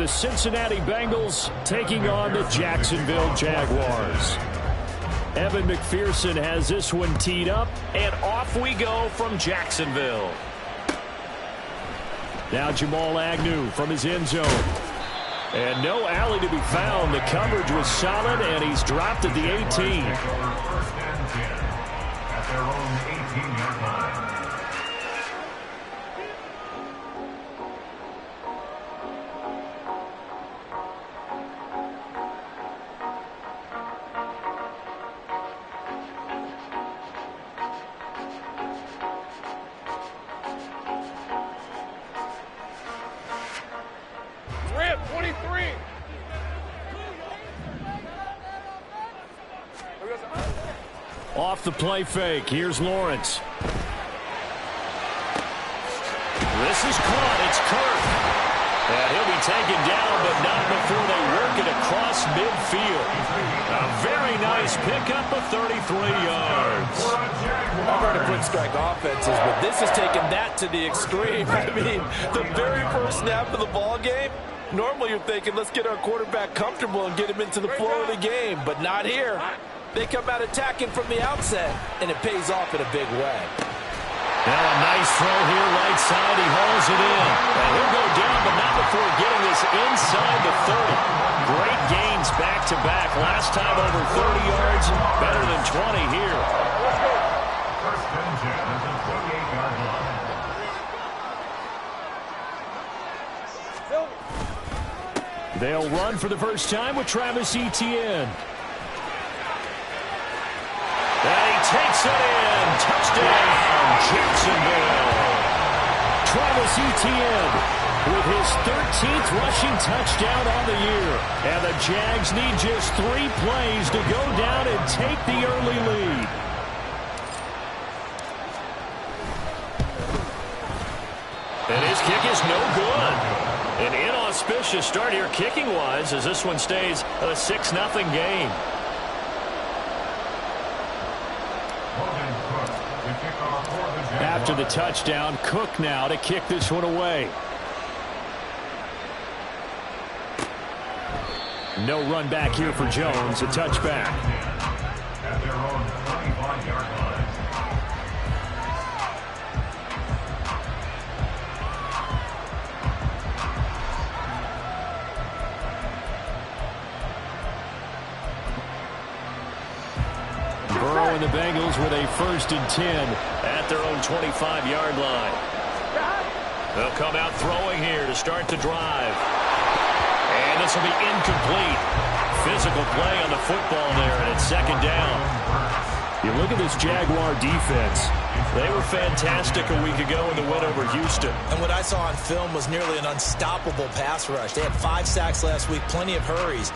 the Cincinnati Bengals taking on the Jacksonville Jaguars. Evan McPherson has this one teed up, and off we go from Jacksonville. Now Jamal Agnew from his end zone. And no alley to be found. The coverage was solid, and he's dropped at the 18. First and 10 at their own 18-yard line. Off the play fake. Here's Lawrence. This is caught. It's Kirk. And he'll be taken down, but not before they work it across midfield. A very nice pickup of 33 yards. I've heard of quick strike offenses, but this has taken that to the extreme. I mean, the very first snap of the ball game, normally you're thinking, let's get our quarterback comfortable and get him into the flow of the game, but not here. They come out attacking from the outset, and it pays off in a big way. Now a nice throw here, right side. He hauls it in. And he'll go down, but not before getting this inside the 30. Great gains back-to-back. Last time over 30 yards, better than 20 here. First and 10 at the 28-yard line. They'll run for the first time with Travis Etienne. And he takes it in. Touchdown, Jacksonville. Travis Etienne with his 13th rushing touchdown on the year. And the Jags need just 3 plays to go down and take the early lead. And his kick is no good. An inauspicious start here kicking-wise as this one stays a 6-0 game. After the touchdown, Cook now to kick this one away. No run back here for Jones, a touchback. At their own 25-yard line. Burrow and the Bengals with a 1st and 10 at their own 25-yard line. They'll come out throwing here to start the drive. And this will be incomplete. Physical play on the football there, and it's 2nd down. You look at this Jaguar defense. They were fantastic a week ago in the win over Houston. And what I saw on film was nearly an unstoppable pass rush. They had 5 sacks last week, plenty of hurries.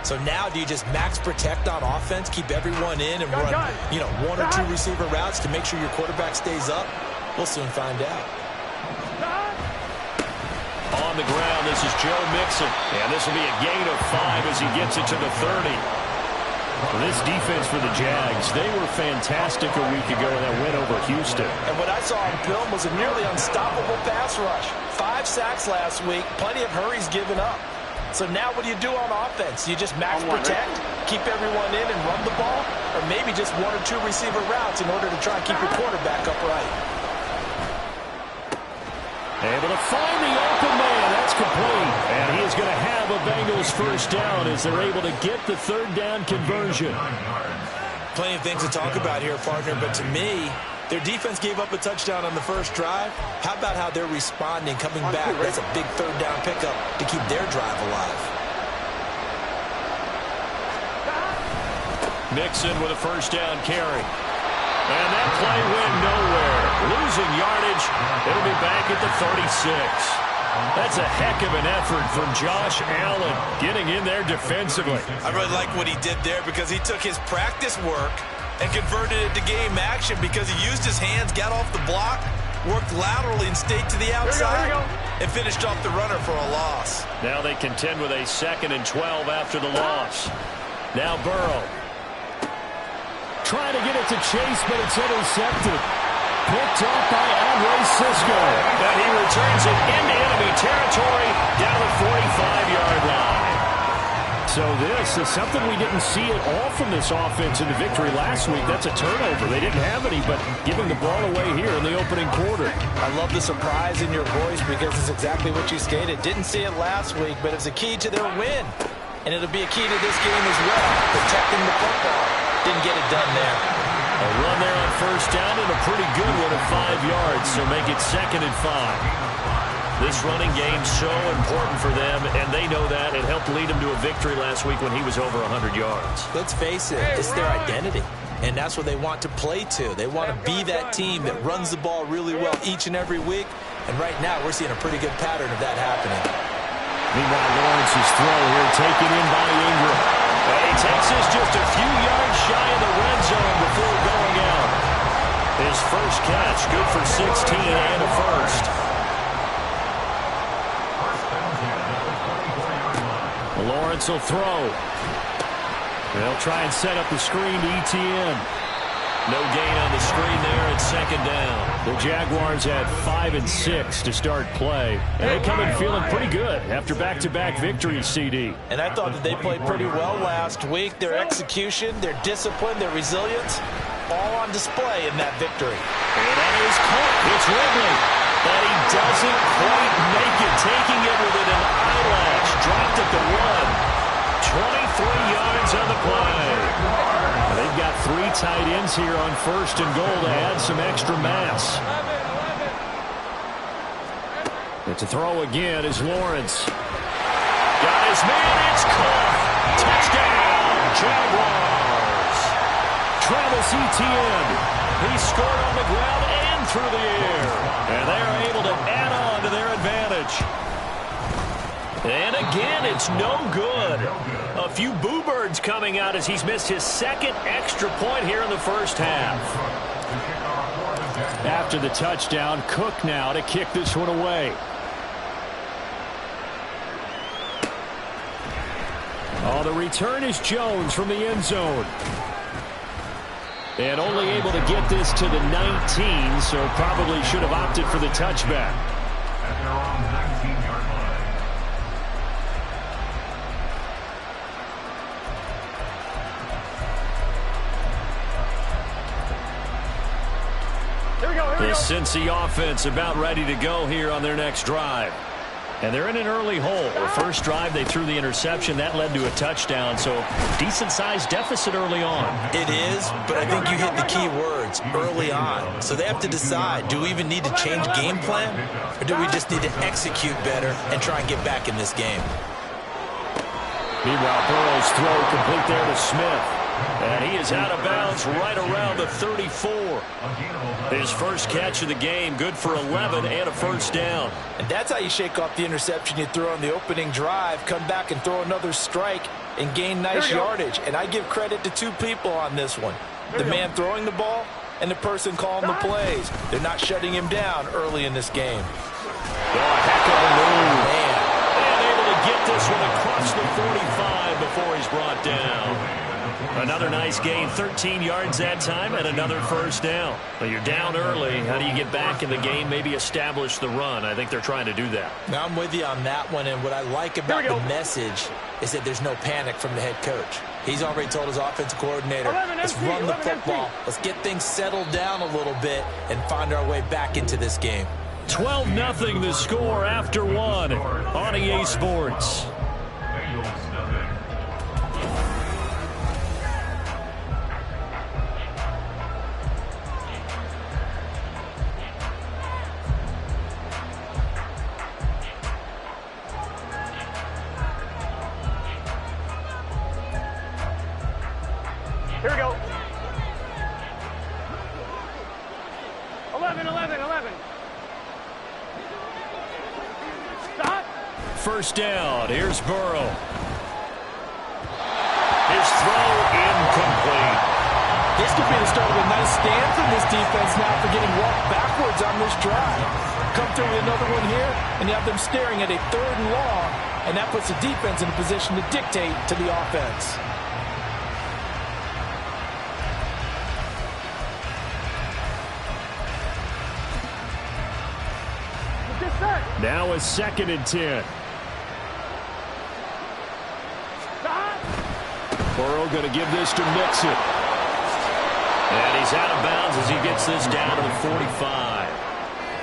So now do you just max protect on offense, keep everyone in, and run, 1 or 2 receiver routes to make sure your quarterback stays up? We'll soon find out. On the ground, this is Joe Mixon. And this will be a gain of 5 as he gets it to the 30. This defense for the Jags, they were fantastic a week ago in that win over Houston. And what I saw on film was a nearly unstoppable pass rush. 5 sacks last week, plenty of hurries given up. So now what do you do on offense? You just max protect, keep everyone in and run the ball, or maybe just 1 or 2 receiver routes in order to try and keep your quarterback upright. Able to find the open man. That's complete. And he is going to have a Bengals 1st down as they're able to get the 3rd down conversion. Plenty of things to talk about here, partner, but to me, their defense gave up a touchdown on the first drive. How about how they're responding, coming back? That's a big 3rd down pickup to keep their drive alive. Mixon with a 1st down carry. And that play went nowhere. Losing yardage. It'll be back at the 36. That's a heck of an effort from Josh Allen getting in there defensively. I really like what he did there because he took his practice work and converted it to game action because he used his hands, got off the block, worked laterally and stayed to the outside, and finished off the runner for a loss. Now they contend with a 2nd and 12 after the loss. Now Burrow. Trying to get it to Chase, but it's intercepted. Picked off by Andre Cisco. And he returns it into enemy territory down the 45-yard So this is something we didn't see at all from this offense in the victory last week. That's a turnover. They didn't have any, but giving the ball away here in the opening quarter. I love the surprise in your voice because it's exactly what you stated. Didn't see it last week, but it's a key to their win. And it'll be a key to this game as well, protecting the football. Didn't get it done there. A run there on first down and a pretty good one at 5 yards, so make it 2nd and 5. This running game's so important for them, and they know that. It helped lead them to a victory last week when he was over 100 yards. Let's face it, it's their identity, and that's what they want to play to. They want to be that team that runs the ball really well each and every week, and right now we're seeing a pretty good pattern of that happening. Meanwhile, Lawrence's throw here taken in by Ingram. And he takes this just a few yards shy of the red zone before going out. His first catch, good for 16 and a first. Lawrence will throw. They'll try and set up the screen to ETN. No gain on the screen there at 2nd down. The Jaguars had 5 and 6 to start play. And they come in feeling pretty good after back-to-back victories, CD. And I thought that they played pretty well last week. Their execution, their discipline, their resilience, all on display in that victory. And that is caught. It's Ridley. But he doesn't quite make it, taking it within an eyelash. Dropped at the 1. 23 yards on the play. They've got 3 tight ends here on 1st and goal to add some extra mass. It's a throw again as Lawrence. Got his man, it's caught. Touchdown, Jaguars. Travis Etienne. He scored on the ground and through the air. And they are able to add on to their advantage. And again, it's no good. A few boo birds coming out as he's missed his 2nd extra point here in the first half. After the touchdown, Cook now to kick this one away. Oh, the return is Jones from the end zone. And only able to get this to the 19, so probably should have opted for the touchback. At their own 19-yard line. The Cincy offense about ready to go here on their next drive. And they're in an early hole. The first drive, they threw the interception. That led to a touchdown, so decent-sized deficit early on. It is, but I think you hit the key words, early on. So they have to decide, do we even need to change game plan, or do we just need to execute better and try and get back in this game? Meanwhile, Burrow's throw complete there to Smith. And he is out of bounds right around the 34. His first catch of the game, good for 11 and a first down. And that's how you shake off the interception you threw on the opening drive, come back and throw another strike and gain nice yardage. And I give credit to 2 people on this one. The man throwing the ball and the person calling the plays. They're not shutting him down early in this game. Heck of a move. Man. And able to get this one across the 45 before he's brought down. Another nice gain, 13 yards that time, and another first down. But you're down early. How do you get back in the game, maybe establish the run? I think they're trying to do that. Now I'm with you on that one, and what I like about the message is that there's no panic from the head coach. He's already told his offensive coordinator, let's run the football. Let's get things settled down a little bit and find our way back into this game. 12-0 the score after 1 on EA Sports. Here we go. 11. Stop. First down. Here's Burrow. His throw incomplete. This could be the start of a nice stand from this defense now for getting walked backwards on this drive. Come through with another one here, and you have them staring at a 3rd and long, and that puts the defense in a position to dictate to the offense. Now a 2nd and 10. Burrow going to give this to Mixon. And he's out of bounds as he gets this down to the 45.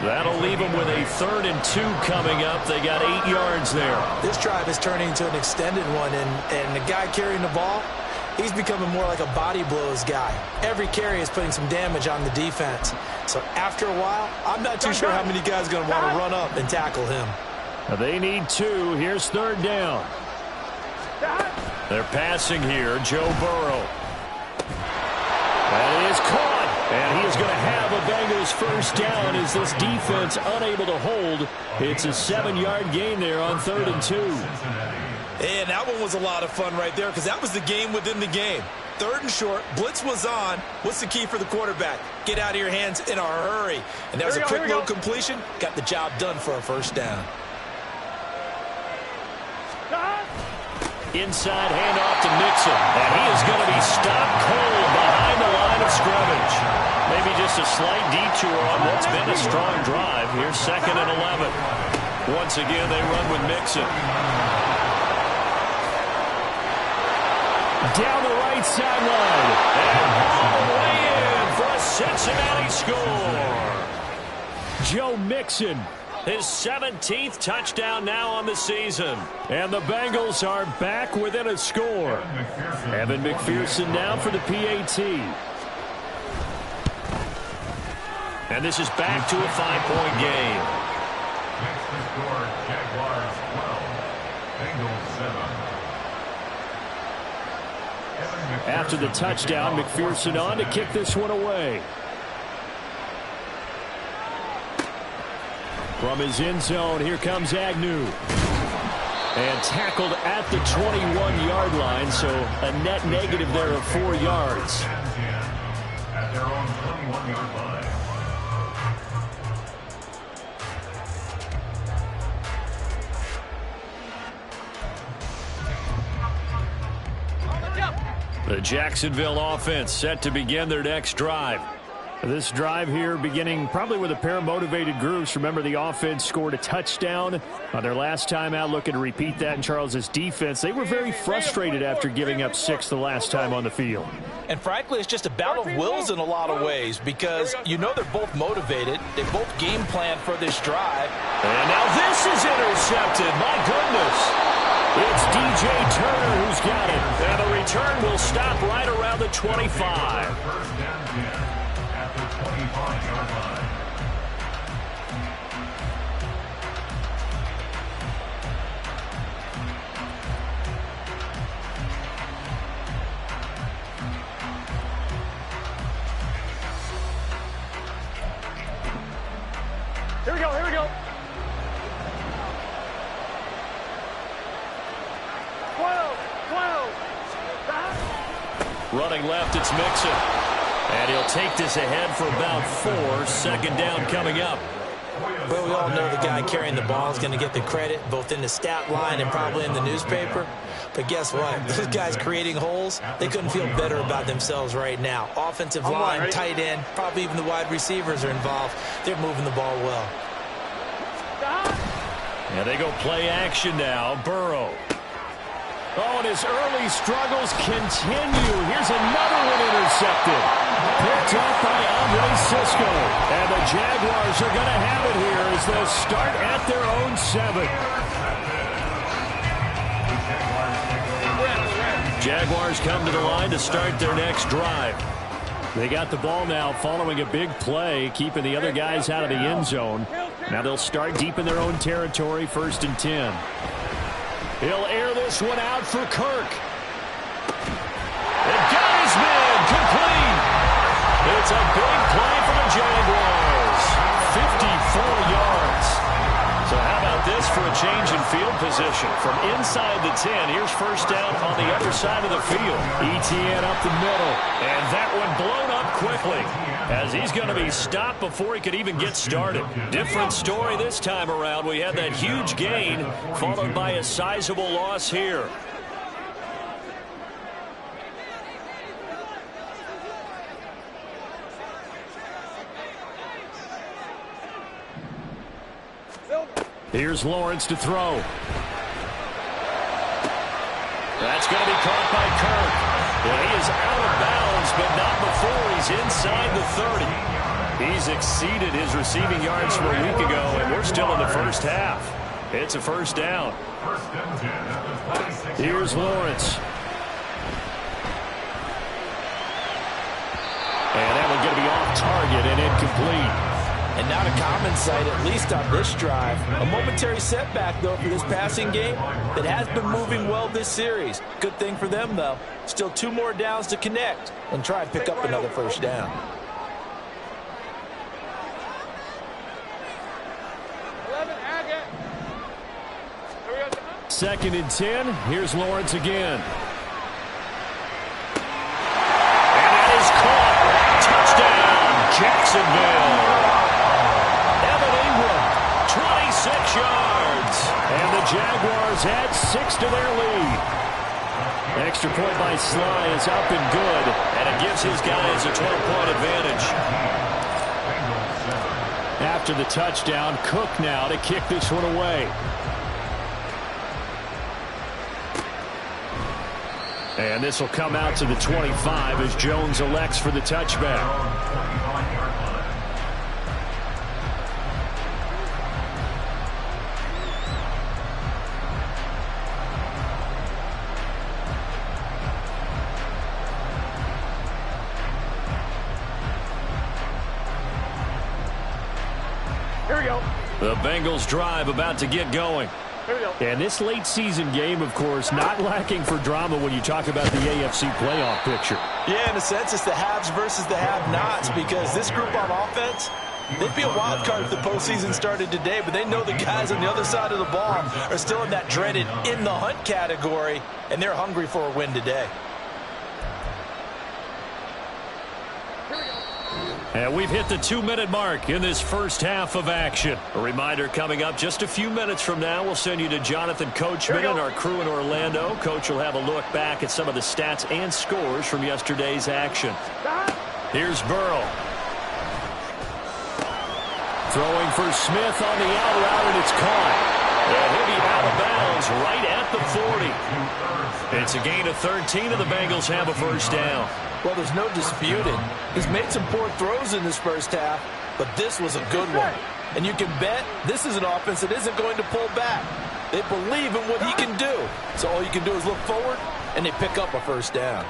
That'll leave them with a 3rd and 2 coming up. They got 8 yards there. This drive is turning into an extended one, and the guy carrying the ball, he's becoming more like a body blows guy. Every carry is putting some damage on the defense. So after a while, I'm not too sure how many guys are going to want to run up and tackle him. They need 2. Here's 3rd down. They're passing here. Joe Burrow. That is caught. And he is going to have a Bengals first down as this defense unable to hold. It's a 7-yard gain there on 3rd and 2. And that one was a lot of fun right there because that was the game within the game. 3rd and short, blitz was on. What's the key for the quarterback? Get out of your hands in a hurry. And that was a quick little completion. Got the job done for a first down. Inside handoff to Mixon. And he is going to be stopped cold behind the line of scrimmage. Maybe just a slight detour on what's been a strong drive. Here's 2nd and 11. Once again, they run with Mixon. Down the right sideline. And all the way in for a Cincinnati score. Joe Mixon. His 17th touchdown now on the season. And the Bengals are back within a score. Evan McPherson now for the PAT. And this is back to a 5-point game. Next to score, Jaguars 12, Bengals 7. After the touchdown, McPherson on to kick this one away. From his end zone, here comes Agnew. And tackled at the 21-yard line, so a net negative there of 4 yards. At their own 21-yard line. The Jacksonville offense set to begin their next drive. This drive here beginning probably with a pair of motivated groups. Remember, the offense scored a touchdown on their last time out. Looking to repeat that in Charles's defense. They were very frustrated after giving up 6 the last time on the field. And frankly, it's just a battle of wills in a lot of ways because you know they're both motivated. They both game planned for this drive. And now this is intercepted. My goodness. It's DJ Turner who's got it. And the return will stop right around the 25. First down 10 at the 25-yard line. Here we go, here we go. 12. Running left, it's Mixon. And he'll take this ahead for about 4. 2nd down coming up. Well, we all know the guy carrying the ball is going to get the credit, both in the stat line and probably in the newspaper. But guess what? Those guys creating holes, they couldn't feel better about themselves right now. Offensive line, tight end, probably even the wide receivers are involved. They're moving the ball well. And they go play action now. Burrow. Oh, and his early struggles continue. Here's another one intercepted. Picked up by Andre Sisco. And the Jaguars are going to have it here as they'll start at their own 7. Jaguars come to the line to start their next drive. They got the ball now following a big play, keeping the other guys out of the end zone. Now they'll start deep in their own territory, 1st and 10. He'll air this one out for Kirk. And got his man complete. It's a big play for the Jaguars. 54 yards. So how about this for a change in field position? From inside the 10, here's first down on the other side of the field. ETN up the middle. And that one blown up quickly as he's going to be stopped before he could even get started. Different story this time around. We had that huge gain followed by a sizable loss here. Here's Lawrence to throw. That's going to be caught by Kirk. Well, he is out of bounds, but not before he's inside the 30. He's exceeded his receiving yards from a week ago, and we're still in the first half. It's a first down. Here's Lawrence. And that one's going to be off target and incomplete. And not a common sight, at least on this drive. A momentary setback, though, for this passing game that has been moving well this series. Good thing for them, though. Still 2 more downs to connect and try and pick up another first down. Second and 10. Here's Lawrence again. And that is caught. Touchdown, Jacksonville. 26 yards. And the Jaguars add 6 to their lead. Extra point by Sly is up and good. And it gives his guys a 12-point advantage. After the touchdown, Cook now to kick this one away. And this will come out to the 25 as Jones elects for the touchback. The Bengals drive about to get going. And this late season game, of course, not lacking for drama when you talk about the AFC playoff picture. Yeah, in a sense, it's the haves versus the have-nots, because this group on offense, they'd be a wild card if the postseason started today, but they know the guys on the other side of the ball are still in that dreaded in-the-hunt category, and they're hungry for a win today. And we've hit the 2-minute mark in this first half of action. A reminder coming up just a few minutes from now, we'll send you to Jonathan Coachman and our crew in Orlando. Coach will have a look back at some of the stats and scores from yesterday's action. Here's Burrow. Throwing for Smith on the out route, and it's caught. And he'll be out of bounds right at the 40. It's a gain of 13, and the Bengals have a first down. Well, there's no disputing. He's made some poor throws in this first half, but this was a good one. And you can bet this is an offense that isn't going to pull back. They believe in what he can do. So all you can do is look forward, and they pick up a first down.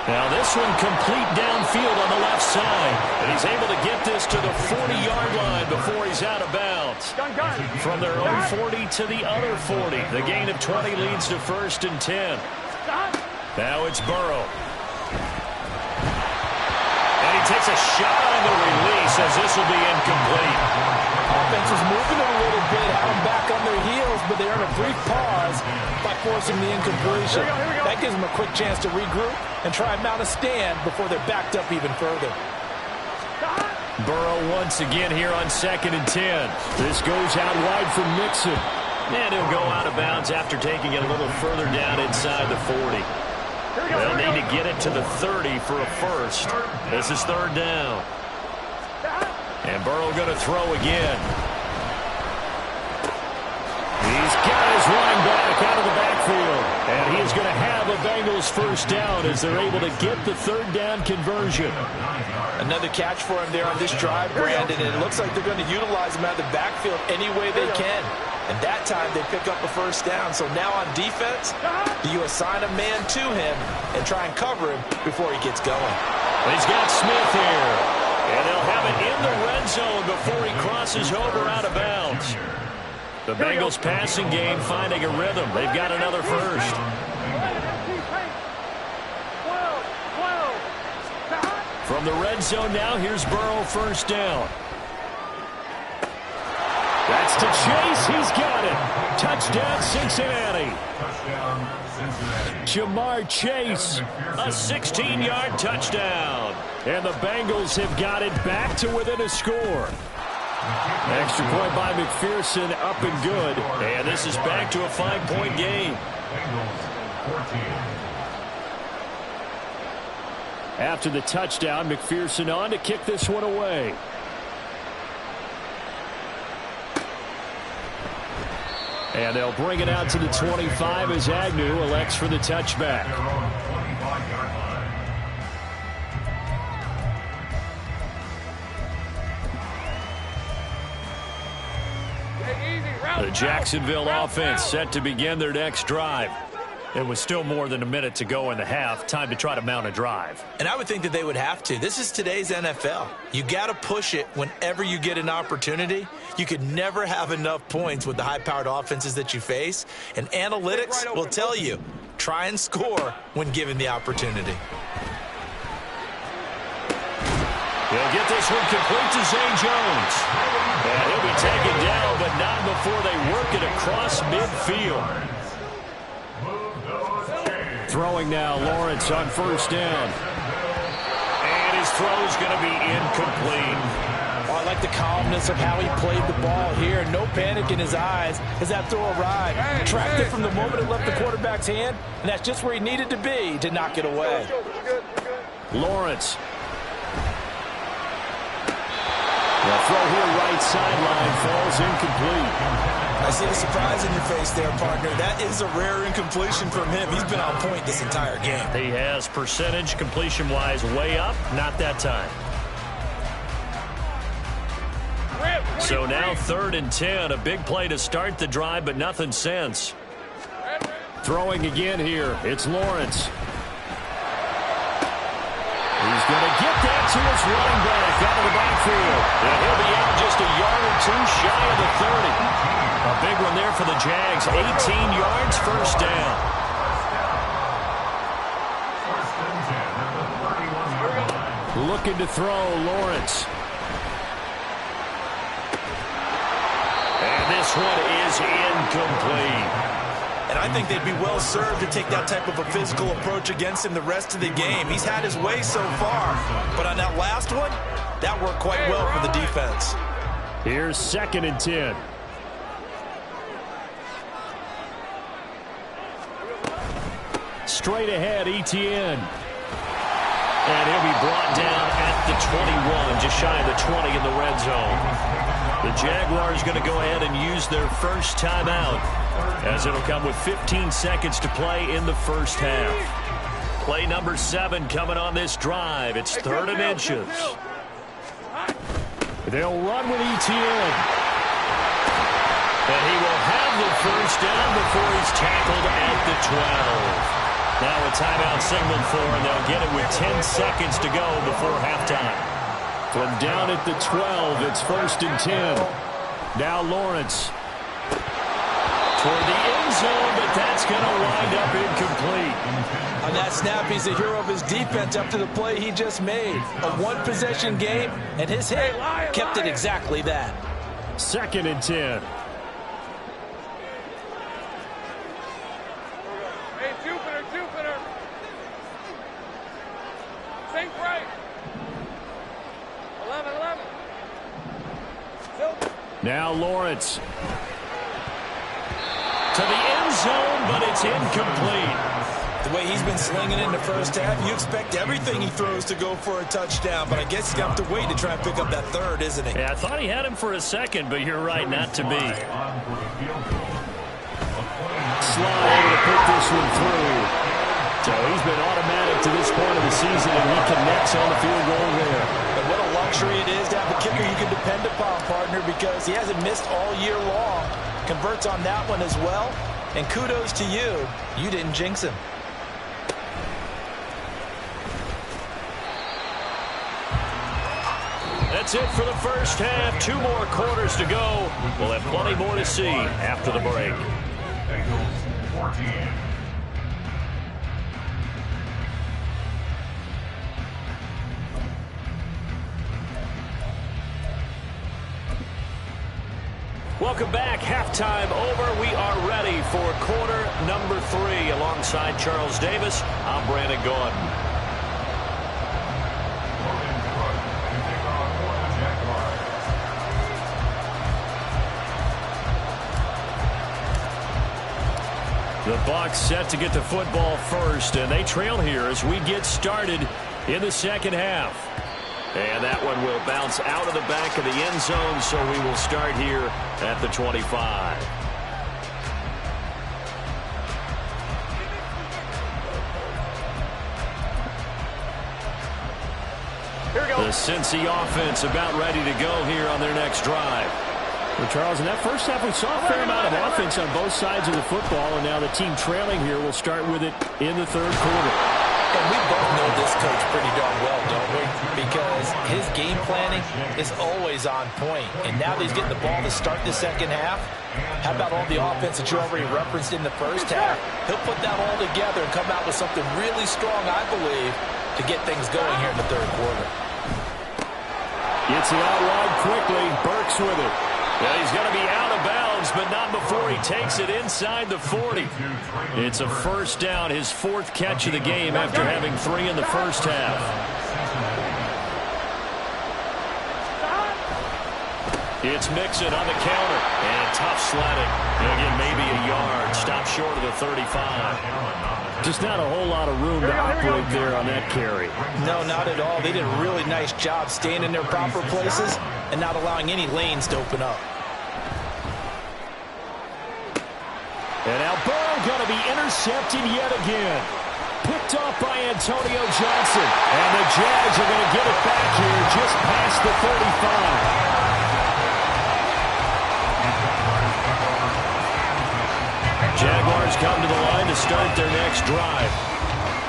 Now this one complete downfield on the left side. And he's able to get this to the 40-yard line before he's out of bounds. From their own 40 to the other 40. The gain of 20 leads to 1st and 10. Now it's Burrow. And he takes a shot on the release as this will be incomplete. Offense is moving it a little bit, had them back on their heels, but they earn a brief pause by forcing the incompletion. That gives them a quick chance to regroup and try and mount a stand before they're backed up even further. Burrow once again here on 2nd and 10. This goes out wide from Mixon. And he'll go out of bounds after taking it a little further down inside the 40. They'll need to get it to the 30 for a first. This is 3rd down. And Burrow going to throw again. He's got his running back out of the backfield. And he is going to have a Bengals first down as they're able to get the 3rd down conversion. Another catch for him there on this drive, Brandon, and it looks like they're going to utilize him out of the backfield any way they can. And that time they pick up a first down. So now on defense, do you assign a man to him and try and cover him before he gets going? He's got Smith here. And they'll have it in the red zone before he crosses over out of bounds. The Bengals passing game finding a rhythm. They've got another first. From the red zone now, here's Burrow, first down. That's to Chase. He's got it. Touchdown, Cincinnati. Jamar Chase, a 16-yard touchdown. And the Bengals have got it back to within a score. Extra point by McPherson, up and good. And this is back to a 5-point game. After the touchdown, McPherson on to kick this one away. And they'll bring it out to the 25 as Agnew elects for the touchback. The Jacksonville offense set to begin their next drive. It was still more than a minute to go in the half. Time to try to mount a drive. And I would think that they would have to. This is today's NFL. You got to push it whenever you get an opportunity. You could never have enough points with the high-powered offenses that you face. And analytics will tell you, try and score when given the opportunity. He'll get this one complete to Zay Jones. And he'll be taken down, but not before they work it across midfield. Throwing now, Lawrence on first down. And his throw's going to be incomplete. Oh, I like the calmness of how he played the ball here. No panic in his eyes as that throw arrived. Tracked it from the moment it left the quarterback's hand, and that's just where he needed to be to knock it away. Lawrence. The throw here right sideline falls incomplete. I see the surprise in your face there, partner. That is a rare incompletion from him. He's been on point this entire game. He has percentage completion-wise way up. Not that time. So now 3rd and 10. A big play to start the drive, but nothing since. Throwing again here. It's Lawrence. He's going to get that to his running back out of the backfield. And he'll be out just a yard or two shy of the 30. A big one there for the Jags. 18 yards, first down. Looking to throw, Lawrence. And this one is incomplete. And I think they'd be well served to take that type of a physical approach against him the rest of the game. He's had his way so far. But on that last one, that worked quite well for the defense. Here's 2nd and 10. Straight ahead, Etienne. And he'll be brought down at the 21, just shy of the 20 in the red zone. The Jaguars going to go ahead and use their first timeout, as it'll come with 15 seconds to play in the first half. Play number 7 coming on this drive. It's 3rd and inches. They'll run with Etienne. And he will have the first down before he's tackled at the 12. Now a timeout signaled for, and they'll get it with 10 seconds to go before halftime. From down at the 12, it's 1st and 10. Now Lawrence. Toward the end zone, but that's going to wind up incomplete. On that snap, he's the hero of his defense after the play he just made. A one-possession game, and his hit kept it exactly that. 2nd and 10. Hey, Jupiter. Think right. 11. Now Lawrence. To the end zone, but it's incomplete. The way he's been slinging in the first half, you expect everything he throws to go for a touchdown, but I guess he's got to wait to try and pick up that 3rd, isn't he? Yeah, I thought he had him for a second, but you're right, not to be. Slide able to put this one through. So he's been automatic to this point of the season, and he connects on the field goal there. But what a luxury it is to have a kicker you can depend upon, partner, because he hasn't missed all year long. Converts on that one as well, and kudos to you. You didn't jinx him. That's it for the first half. 2 more quarters to go. We'll have plenty more to see after the break. Welcome back. Halftime over. We are ready for quarter number 3. Alongside Charles Davis, I'm Brandon Gordon. The Bucs set to get the football first, and they trail here as we get started in the second half. And that one will bounce out of the back of the end zone, so we will start here at the 25. Here we go. The Cincy offense about ready to go here on their next drive. Well, Charles, in that first half, we saw a fair amount of offense on both sides of the football, and now the team trailing here will start with it in the third quarter. And we both know this coach pretty darn well, don't we? Because his game planning is always on point. And now that he's getting the ball to start the second half, how about all the offense that you already referenced in the first half? He'll put that all together and come out with something really strong, I believe, to get things going here in the third quarter. Gets it out wide quickly. Burks with it. Yeah, he's going to be out of bounds, but not before he takes it inside the 40. It's a first down, his fourth catch of the game after having 3 in the first half. It's Mixon on the counter, and tough sledding. Again, maybe a yard, stopped short of the 35. Just not a whole lot of room to operate there on that carry. No, not at all. They did a really nice job staying in their proper places and not allowing any lanes to open up. And now Burrow going to be intercepted yet again. Picked off by Antonio Johnson. And the Jags are going to get it back here just past the 35. Jaguars come to the line to start their next drive.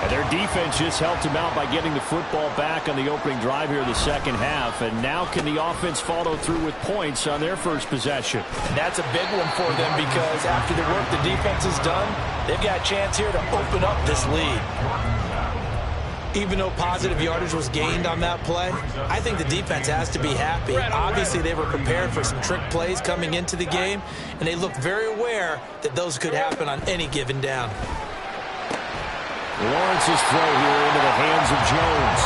And their defense just helped them out by getting the football back on the opening drive here in the second half. And now can the offense follow through with points on their first possession? That's a big one for them because after the work the defense has done, they've got a chance here to open up this lead. Even though positive yardage was gained on that play, I think the defense has to be happy. Obviously, they were prepared for some trick plays coming into the game, and they looked very aware that those could happen on any given down. Lawrence's throw here into the hands of Jones.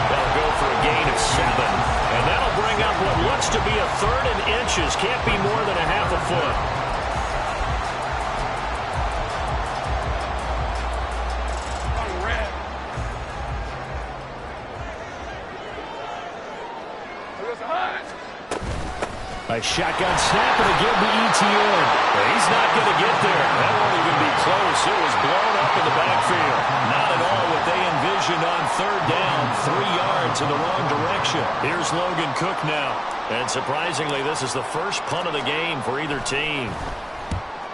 That'll go for a gain of 7. And that'll bring up what looks to be a 3rd and inches. Can't be more than a half a foot. A shotgun snap and again to ETN. He's not going to get there. That won't even be close. It was blown up in the backfield. Not at all what they envisioned on third down. 3 yards in the wrong direction. Here's Logan Cook now. And surprisingly, this is the first punt of the game for either team.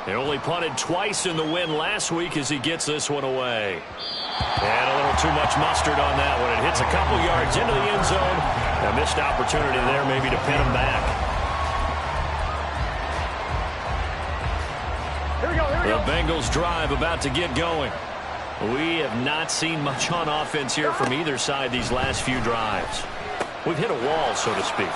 They only punted twice in the win last week as he gets this one away. And a little too much mustard on that one. It hits a couple yards into the end zone. A missed opportunity there maybe to pin him back. The Bengals drive about to get going. We have not seen much on offense here from either side these last few drives. We've hit a wall, so to speak.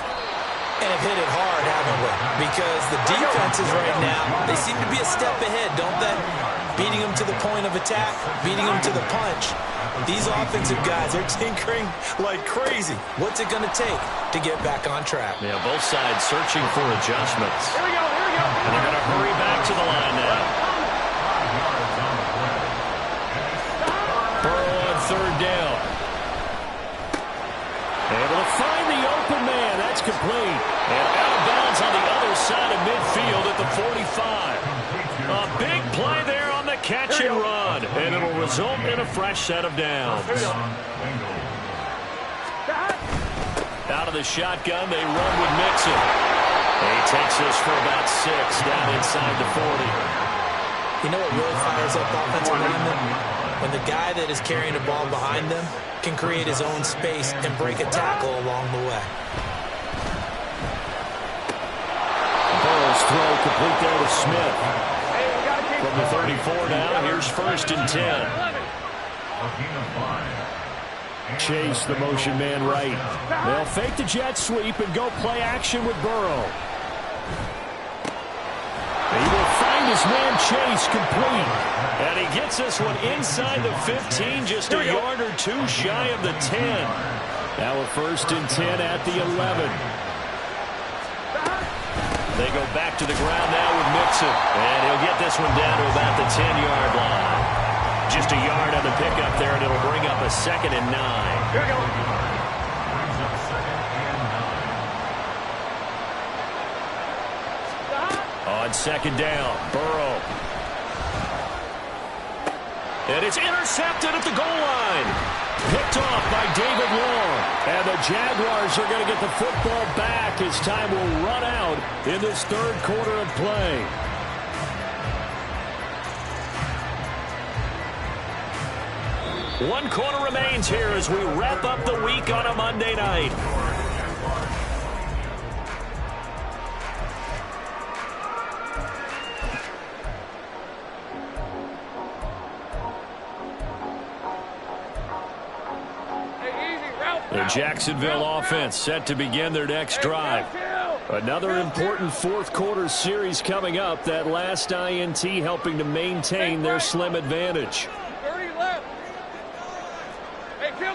And have hit it hard, haven't we? Because the defenses right now, they seem to be a step ahead, don't they? Beating them to the point of attack, beating them to the punch. These offensive guys are tinkering like crazy. What's it going to take to get back on track? Yeah, both sides searching for adjustments. Here we go. And they're going to hurry back to the line now. Burrow on third down. Able to find the open man. That's complete. And out of bounds on the other side of midfield at the 45. A big play there on the catch and run. And it'll result in a fresh set of downs. Out of the shotgun, they run with Mixon. He takes this for about 6 down inside the 40. You know what really fires up offensive linemen? When the guy that is carrying the ball behind them can create his own space and break a tackle along the way. Burrow's throw complete there to Smith. From the 34 now, here's 1st and 10. Chase the motion man right. They'll fake the jet sweep and go play action with Burrow. He will find his man Chase complete. And he gets this one inside the 15, just a yard or 2 shy of the 10. Now a 1st and 10 at the 11. They go back to the ground now with Mixon. And he'll get this one down to about the 10-yard line. Just a yard on the pickup there, and it'll bring up a 2nd and 9. Here we go. On 2nd down, Burrow. And it's intercepted at the goal line. Picked off by David Long. And the Jaguars are going to get the football back as time will run out in this third quarter of play. One quarter remains here as we wrap up the week on a Monday night. The Jacksonville offense set to begin their next drive. Another important fourth quarter series coming up. That last INT helping to maintain their slim advantage. 30 left. Hey, kill.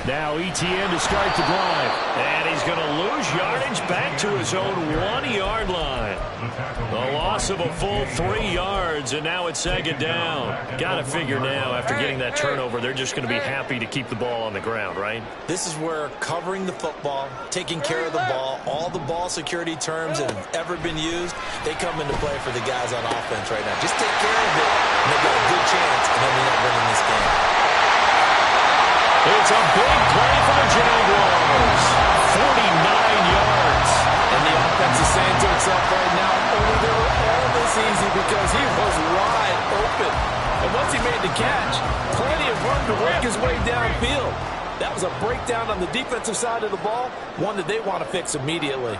Now ETN to start the drive. And he's going to lose yardage back to his own 1-yard line. The loss of a full 3 yards, and now it's second down. Got to figure now, after getting that turnover, they're just going to be happy to keep the ball on the ground, right? This is where covering the football, taking care of the ball, all the ball security terms that have ever been used, they come into play for the guys on offense right now. Just take care of it, and they've got a good chance of ending up winning this game. It's a big play for the Jaguars. 49 yards. And the offense is saying to itself right now, oh, they were all this easy because he was wide open. And once he made the catch, plenty of room to work his way downfield. That was a breakdown on the defensive side of the ball, one that they want to fix immediately.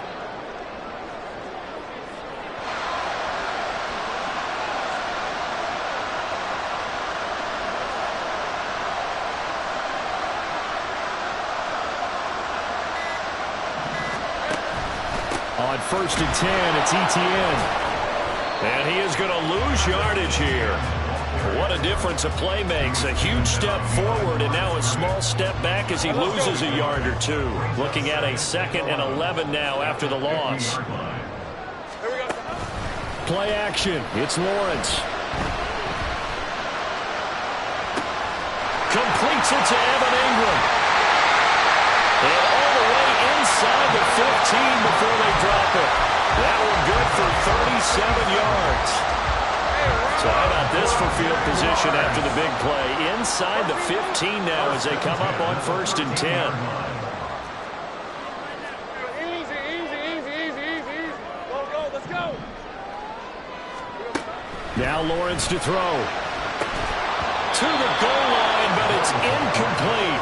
On 1st and 10, it's ETN. And he is going to lose yardage here. What a difference a play makes. A huge step forward and now a small step back as he loses a yard or two. Looking at a 2nd and 11 now after the loss. Play action. It's Lawrence. Completes it to Evan Ingram. And all the way inside the 15 before they drop it. That one good for 37 yards. So how about this for field position after the big play? Inside the 15 now as they come up on 1st and 10. Easy. Go, let's go. Now Lawrence to throw. To the goal line, but it's incomplete.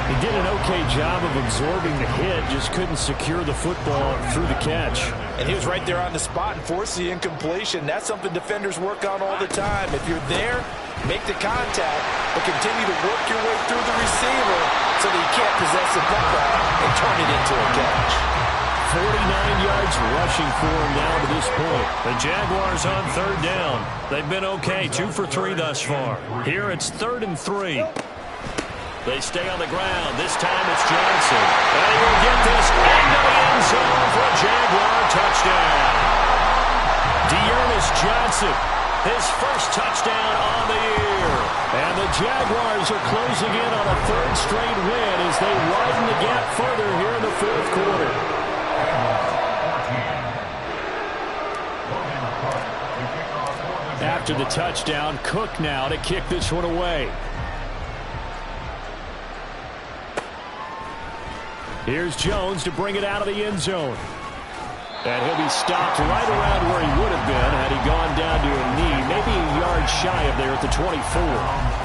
He did an okay job of absorbing the hit, just couldn't secure the football through the catch. And he was right there on the spot and forced the incompletion. That's something defenders work on all the time. If you're there, make the contact, but continue to work your way through the receiver so that you can't possess the football and turn it into a catch. 49 yards rushing for him now to this point. The Jaguars on 3rd down. They've been okay, 2 for 3 thus far. Here it's 3rd and 3. They stay on the ground. This time it's Johnson. And he will get this into the end zone for a Jaguar touchdown. Dearness Johnson, his first touchdown on the year. And the Jaguars are closing in on a 3rd straight win as they widen the gap further here in the 4th quarter. After the touchdown, Cook now to kick this one away. Here's Jones to bring it out of the end zone. And he'll be stopped right around where he would have been had he gone down to a knee, maybe a yard shy of there at the 24.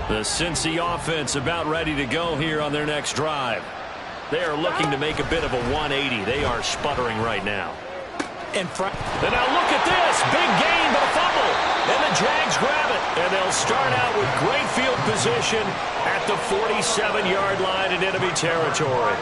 The Cincy offense about ready to go here on their next drive. They are looking to make a bit of a 180. They are sputtering right now. And now look at this. Big gain, but a fumble. And the Jags grab it. And they'll start out with great field position at the 47-yard line in enemy territory.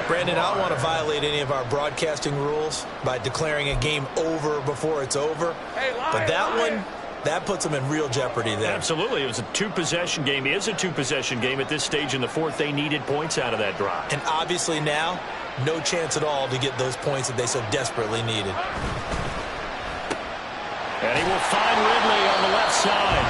Brandon, I don't want to violate any of our broadcasting rules by declaring a game over before it's over. But that one, that puts them in real jeopardy there. Absolutely. It was a 2-possession game. It is a 2-possession game at this stage in the 4th. They needed points out of that drive. And obviously now, no chance at all to get those points that they so desperately needed. And he will find Ridley on the left side.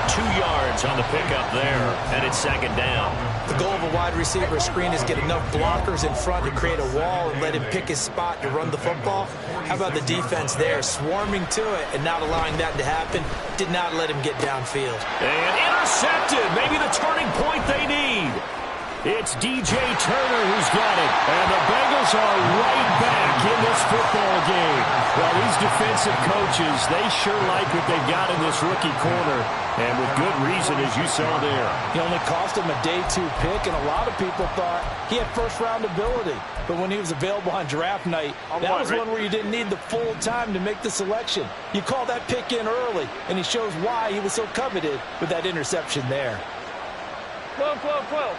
2 yards yards on the pickup there, and it's second down. The goal of a wide receiver screen is get enough blockers in front to create a wall and let him pick his spot to run the football. How about the defense there, swarming to it and not allowing that to happen? Did not let him get downfield. And intercepted, maybe the turning point they need. It's DJ Turner who's got it. And the Bengals are right back in this football game. Well, these defensive coaches, they sure like what they've got in this rookie corner. And with good reason, as you saw there. He only cost him a day 2 pick, and a lot of people thought he had first-round ability. But when he was available on draft night, that was one where you didn't need the full time to make the selection. You call that pick in early, and he shows why he was so coveted with that interception there. 12, 12, 12.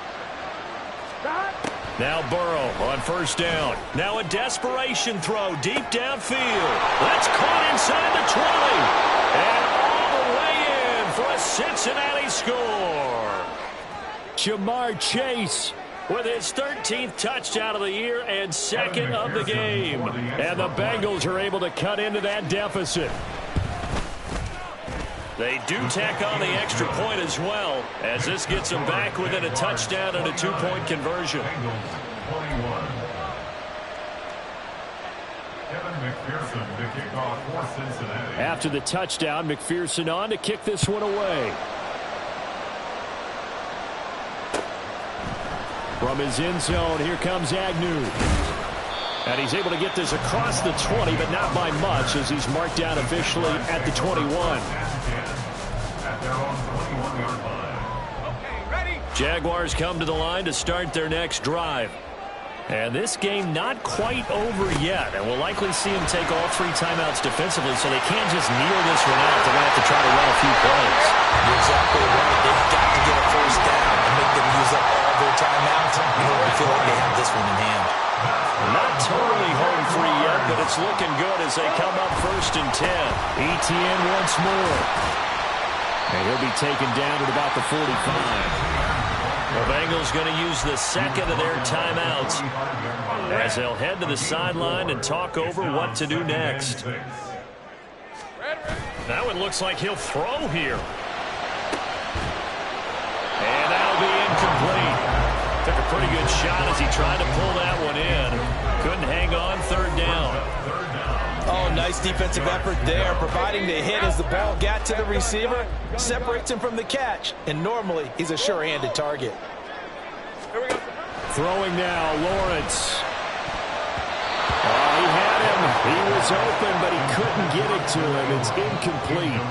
Now Burrow on first down. Now a desperation throw deep downfield. That's caught inside the 20. And all the way in for a Cincinnati score. Jamar Chase with his 13th touchdown of the year and second of the game. And the Bengals are able to cut into that deficit. They do tack on the extra point as well, as this gets them back within a touchdown and a 2-point conversion. After the touchdown, McPherson on to kick this one away. From his end zone, here comes Agnew. And he's able to get this across the 20, but not by much, as he's marked down officially at the 21. Jaguars come to the line to start their next drive. And this game not quite over yet. And we'll likely see him take all 3 timeouts defensively, so they can't just kneel this one out. They're going to have to try to run a few plays. You're exactly right. They've got to get a first down and make them use up all their timeouts. I feel like they have this one in hand. Not totally home free yet, but it's looking good as they come up first and 10. ETN once more. And he'll be taken down at about the 45. The Bengals going to use the second of their timeouts as they'll head to the sideline and talk over what to do next. Now it looks like he'll throw here. And that'll be incomplete. Took a pretty good shot as he tried to pull that one in. Couldn't hang on, third down. Oh, nice defensive effort there, providing the hit as the ball got to the receiver, separates him from the catch, and normally he's a sure-handed target. Here we go. Throwing now, Lawrence. Oh, he had him. He was open, but he couldn't get it to him. It's incomplete.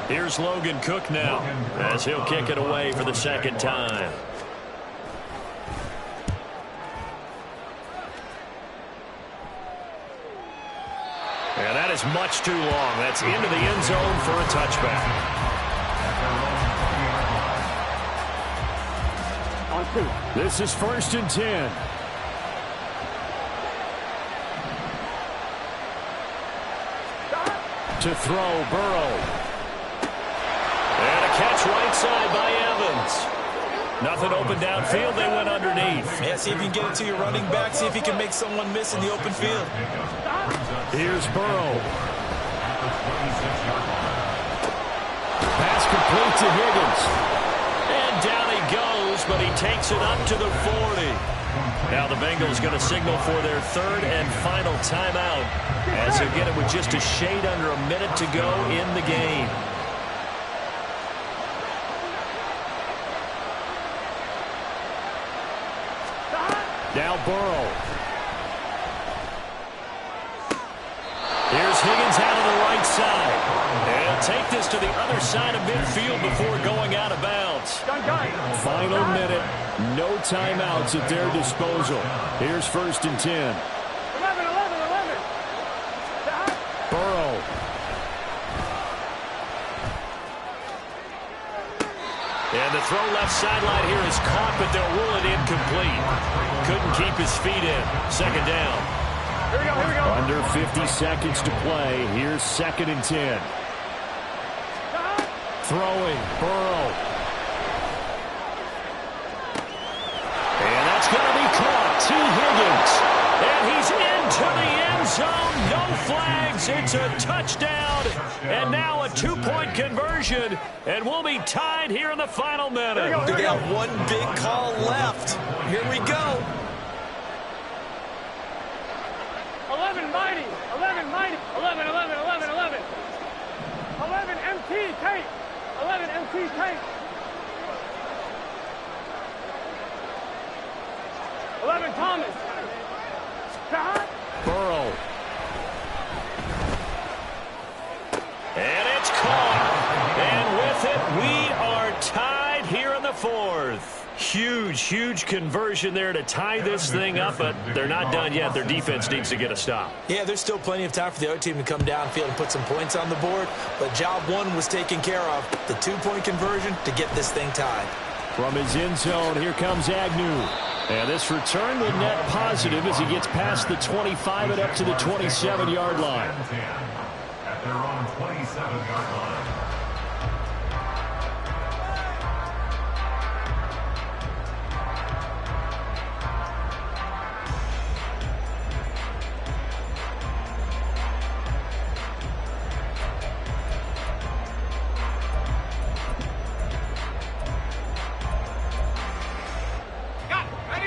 Here's Logan Cook now as he'll kick it away for the second time. And that is much too long. That's into the end zone for a touchback. This is first and 10. To throw, Burrow. And a catch right side by Evans. Nothing open downfield. They went underneath. Yeah, see if you can get it to your running back. See if you can make someone miss in the open field. Here's Burrow. Pass complete to Higgins. And down he goes, but he takes it up to the 40. Now the Bengals going to signal for their third and final timeout as he'll get it with just a shade under a minute to go in the game. Now Burrow. Here's Higgins out on the right side. And take this to the other side of midfield before going out of bounds. Final minute. No timeouts at their disposal. Here's first and 10. 11. Burrow. And the throw left sideline here is caught, but they'll rule it incomplete. Couldn't keep his feet in. Second down. Here we go. Under 50 seconds to play. Here's second and 10. Throwing, Burrow. And that's going to be caught. T. Higgins. And he's into the end zone. No flags. It's a touchdown. And now a two-point conversion, and we'll be tied here in the final minute. They got one big call left. Here we go. 11 mighty. 11 mighty. 11, 11, 11, 11. 11 MT tape. 11 MT tape. 11 Thomas. Shot. Burrow. And it's caught. And with it, we are tied here in the fourth. Huge conversion there to tie this thing up, but they're not done yet. Their defense needs to get a stop. Yeah, there's still plenty of time for the other team to come downfield and put some points on the board, but job one was taken care of. The two-point conversion to get this thing tied. From his end zone, here comes Agnew. And this return will net positive as he gets past the 25 and up to the 27-yard line. At their own 27-yard line.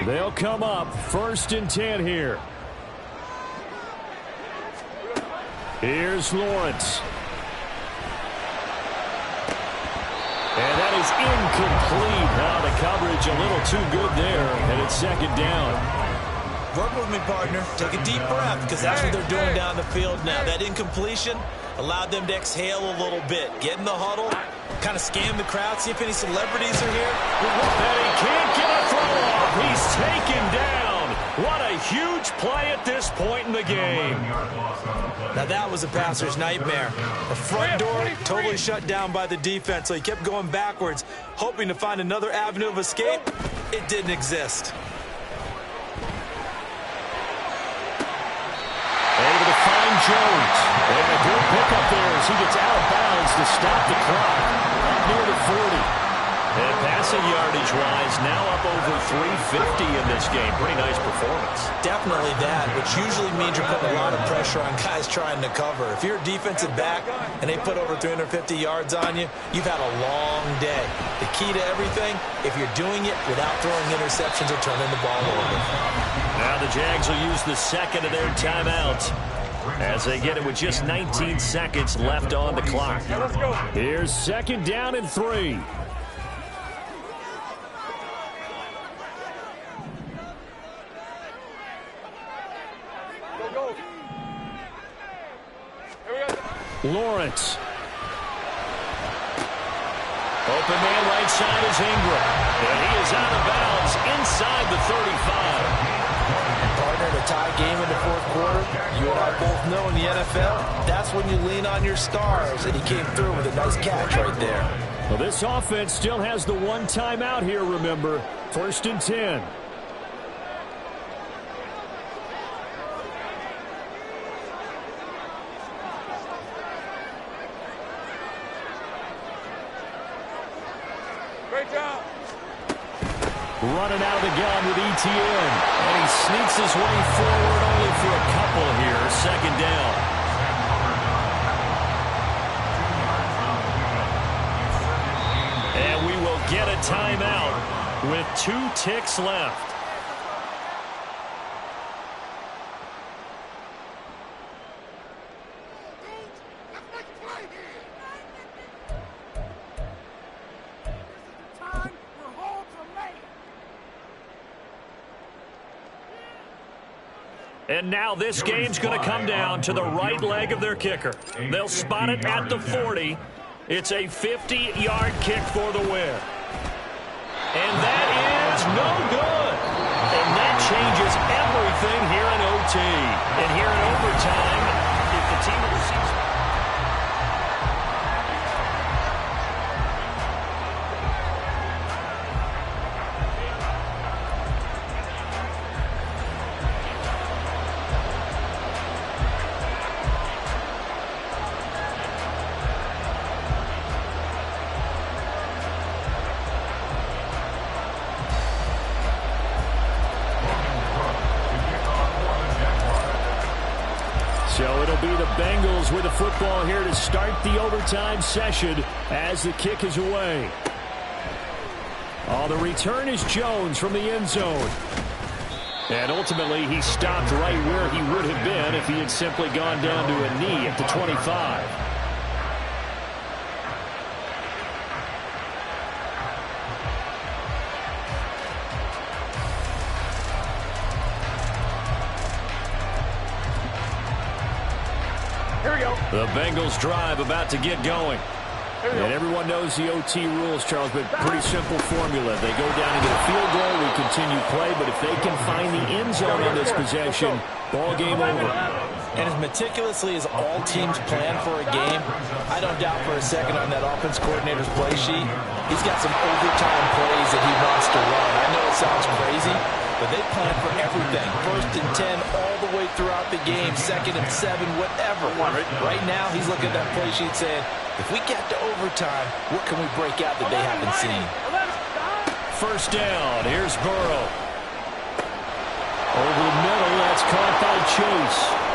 They'll come up 1st and 10 here. Here's Lawrence. And that is incomplete. Now the coverage a little too good there, and it's 2nd down. Work with me, partner. Take a deep breath, because that's what they're doing down the field now. That incompletion allowed them to exhale a little bit. Get in the huddle, kind of scan the crowd, see if any celebrities are here. And he can't get a throw off. He's taken down. What a huge play at this point in the game. Now that was a passer's nightmare. The front door totally shut down by the defense, so he kept going backwards, hoping to find another avenue of escape. It didn't exist. Able to find Jones. And a good pickup there as he gets out of bounds to stop the clock. Up near the 40. And passing yardage-wise, now up over 350 in this game. Pretty nice performance. Definitely that, which usually means you're putting a lot of pressure on guys trying to cover. If you're a defensive back and they put over 350 yards on you, you've had a long day. The key to everything, if you're doing it without throwing interceptions or turning the ball over. Now the Jags will use the second of their timeouts as they get it with just 19 seconds left on the clock. Let's go. Here's 2nd down and 3. Lawrence. Open man right side is Ingram. And he is out of bounds inside the 35. Partner, in a tie game in the fourth quarter, you and I both know in the NFL, that's when you lean on your stars, and he came through with a nice catch right there. Well, this offense still has the one timeout here, remember. 1st and 10. Great job. Running out of the gun with ETN. And he sneaks his way forward only for a couple here. 2nd down. And we will get a timeout with 2 ticks left. And now this game's going to come down to the right leg of their kicker. They'll spot it at the 40. It's a 50-yard kick for the win. And that is no good. And that changes everything here in OT. And here in overtime, if the team receives... It'll be the Bengals with the football here to start the overtime session as the kick is away. Oh, the return is Jones from the end zone. And ultimately, he stopped right where he would have been if he had simply gone down to a knee at the 25. Here we go. The Bengals drive about to get going. And everyone knows the OT rules, Charles, but pretty simple formula. They go down and get a field goal, we continue play, but if they can find the end zone on this possession, ball game over. And as meticulously as all teams plan for a game, I don't doubt for a second on that offense coordinator's play sheet, he's got some overtime plays that he wants to run. I know it sounds crazy, but they plan for everything. 1st and 10 all the way throughout the game, 2nd and 7, whatever. Right now, he's looking at that play sheet saying, if we get to overtime, what can we break out that they haven't seen? First down, here's Burrow. Over the middle, that's caught by Chase.